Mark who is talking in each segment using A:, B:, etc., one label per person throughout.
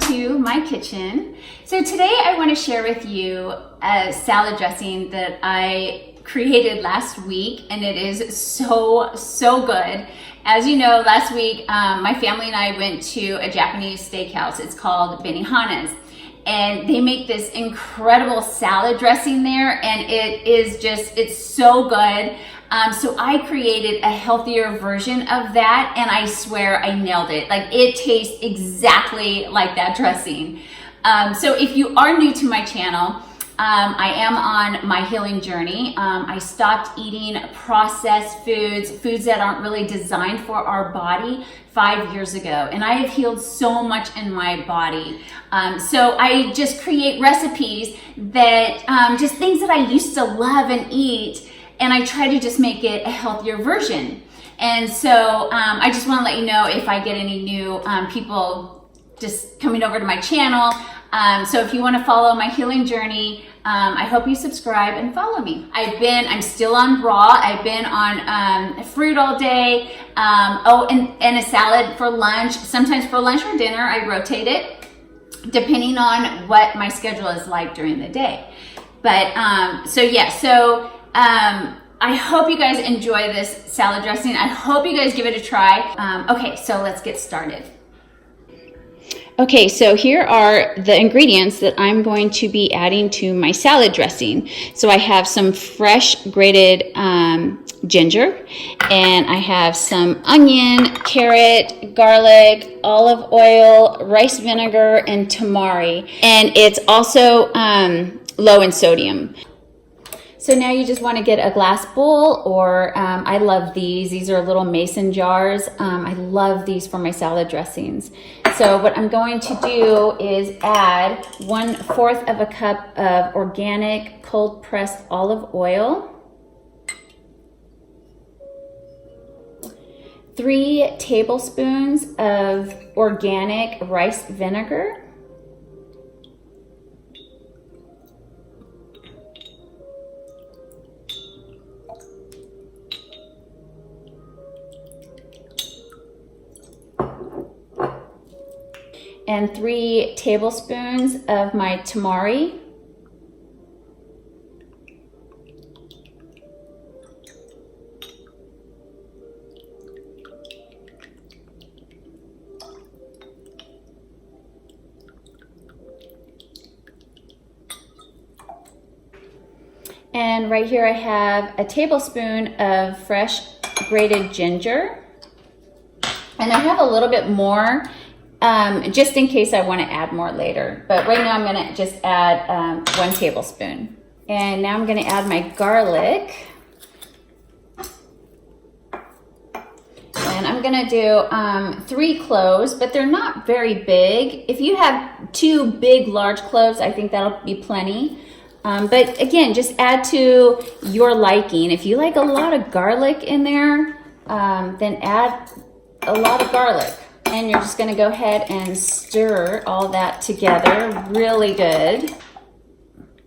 A: to my kitchen. So today I want to share with you a salad dressing that I created last week, and it is so good. As you know, last week my family and I went to a Japanese steakhouse. It's called Benihana's, and they make this incredible salad dressing there, and it's so good. So I created a healthier version of that, and I swear I nailed it. Like, it tastes exactly like that dressing. So if you are new to my channel, I am on my healing journey. I stopped eating processed foods that aren't really designed for our body 5 years ago, and I have healed so much in my body. So I just create recipes that, just things that I used to love and eat, and I try to just make it a healthier version. And so I just want to let you know if I get any new people just coming over to my channel. So if you want to follow my healing journey, I hope you subscribe and follow me. I'm still on raw. I've been on fruit all day. And a salad for lunch. Sometimes for lunch or dinner, I rotate it depending on what my schedule is like during the day. But I hope you guys enjoy this salad dressing. I hope you guys give it a try. Okay, so let's get started. Okay, so here are the ingredients that I'm going to be adding to my salad dressing. So I have some fresh grated ginger, and I have some onion, carrot, garlic, olive oil, rice vinegar, and tamari. And it's also low in sodium. So now you just want to get a glass bowl, or I love these. These are little mason jars. I love these for my salad dressings. So what I'm going to do is add 1/4 of a cup of organic cold pressed olive oil, 3 tablespoons of organic rice vinegar, and 3 tablespoons of my tamari. And right here I have a tablespoon of fresh grated ginger. And I have a little bit more just in case I want to add more later. But right now I'm going to just add 1 tablespoon. And now I'm going to add my garlic. And I'm going to do 3 cloves, but they're not very big. If you have 2 big, large cloves, I think that'll be plenty. But again, just add to your liking. If you like a lot of garlic in there, then add a lot of garlic. And you're just going to go ahead and stir all that together really good.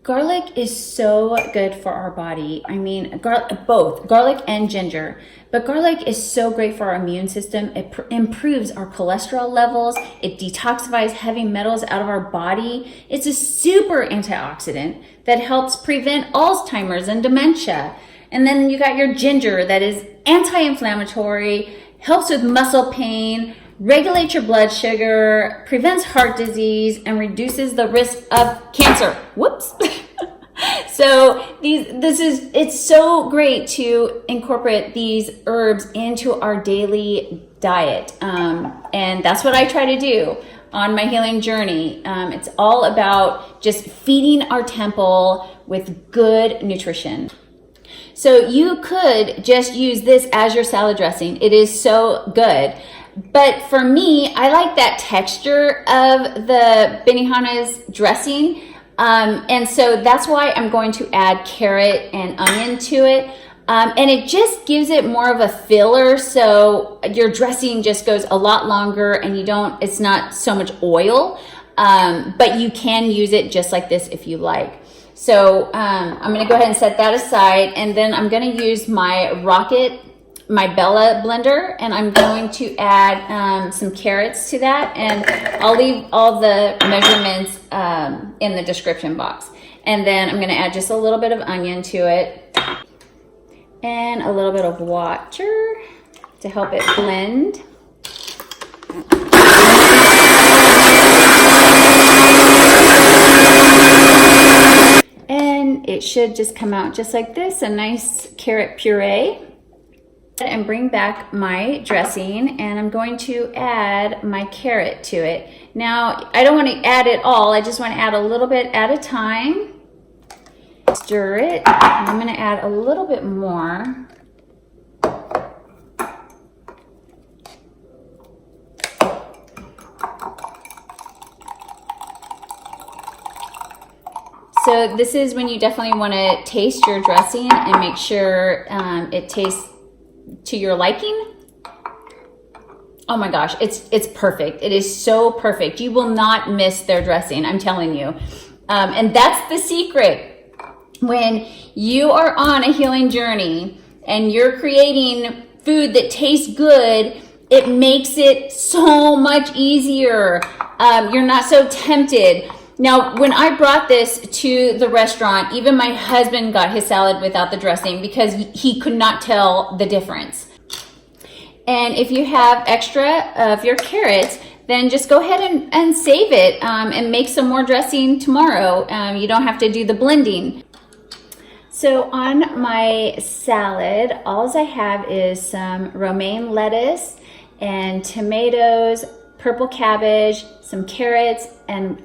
A: Garlic is so good for our body. I mean, both garlic and ginger. But garlic is so great for our immune system. It improves our cholesterol levels. It detoxifies heavy metals out of our body. It's a super antioxidant that helps prevent Alzheimer's and dementia. And then you got your ginger that is anti-inflammatory, helps with muscle pain, regulates your blood sugar, prevents heart disease, and reduces the risk of cancer. Whoops. So it's so great to incorporate these herbs into our daily diet. And that's what I try to do on my healing journey. It's all about just feeding our temple with good nutrition. So you could just use this as your salad dressing. It is so good. But for me, I like that texture of the Benihana's dressing. And so that's why I'm going to add carrot and onion to it. And it just gives it more of a filler. So your dressing just goes a lot longer, and it's not so much oil. But you can use it just like this if you like. So I'm going to go ahead and set that aside. And then I'm going to use my Rocket my Bella blender, and I'm going to add some carrots to that, and I'll leave all the measurements in the description box. And then I'm going to add just a little bit of onion to it and a little bit of water to help it blend. And it should just come out just like this, a nice carrot puree. And bring back my dressing, and I'm going to add my carrot to it. Now, I don't want to add it all, I just want to add a little bit at a time. Stir it. I'm going to add a little bit more. So this is when you definitely want to taste your dressing and make sure it tastes to your liking. Oh my gosh, it's perfect. It is so perfect. You will not miss their dressing, I'm telling you. And that's the secret. When you are on a healing journey and you're creating food that tastes good, it makes it so much easier. You're not so tempted. Now, when I brought this to the restaurant, even my husband got his salad without the dressing because he could not tell the difference. And if you have extra of your carrots, then just go ahead and save it and make some more dressing tomorrow. You don't have to do the blending. So on my salad, all I have is some romaine lettuce and tomatoes, purple cabbage, some carrots, and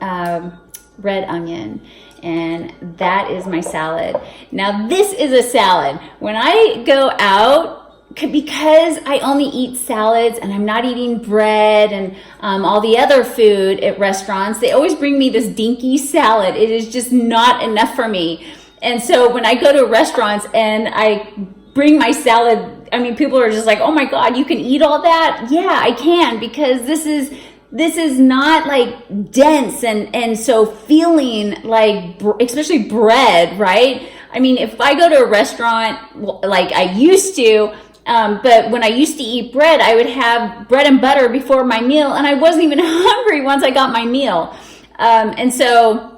A: red onion. And that is my salad. Now this is a salad. When I go out, because I only eat salads and I'm not eating bread and all the other food at restaurants, they always bring me this dinky salad. It is just not enough for me. And so when I go to restaurants and I bring my salad, I mean, people are just like, oh my God, you can eat all that? Yeah, I can, because this is not like dense and so feeling like, especially bread, right? I mean, if I go to a restaurant like I used to, but when I used to eat bread, I would have bread and butter before my meal, and I wasn't even hungry once I got my meal. And so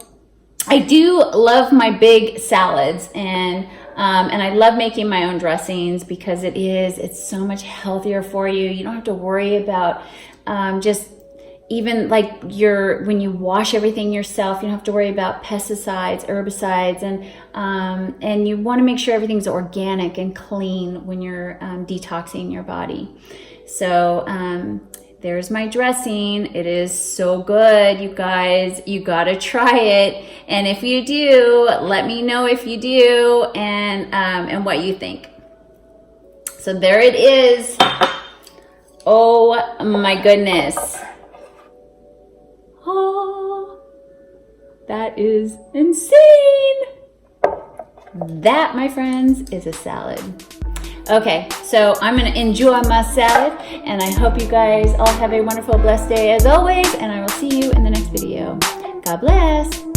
A: I do love my big salads, and I love making my own dressings because it's so much healthier for you. You don't have to worry about just even like when you wash everything yourself, you don't have to worry about pesticides, herbicides, and you want to make sure everything's organic and clean when you're detoxing your body. So there's my dressing. It is so good, you guys. You gotta try it. And if you do, let me know if you do and what you think. So there it is. Oh my goodness. Oh, that is insane. That, my friends, is a salad. Okay, so I'm gonna enjoy my salad, and I hope you guys all have a wonderful, blessed day as always, and I will see you in the next video. God bless.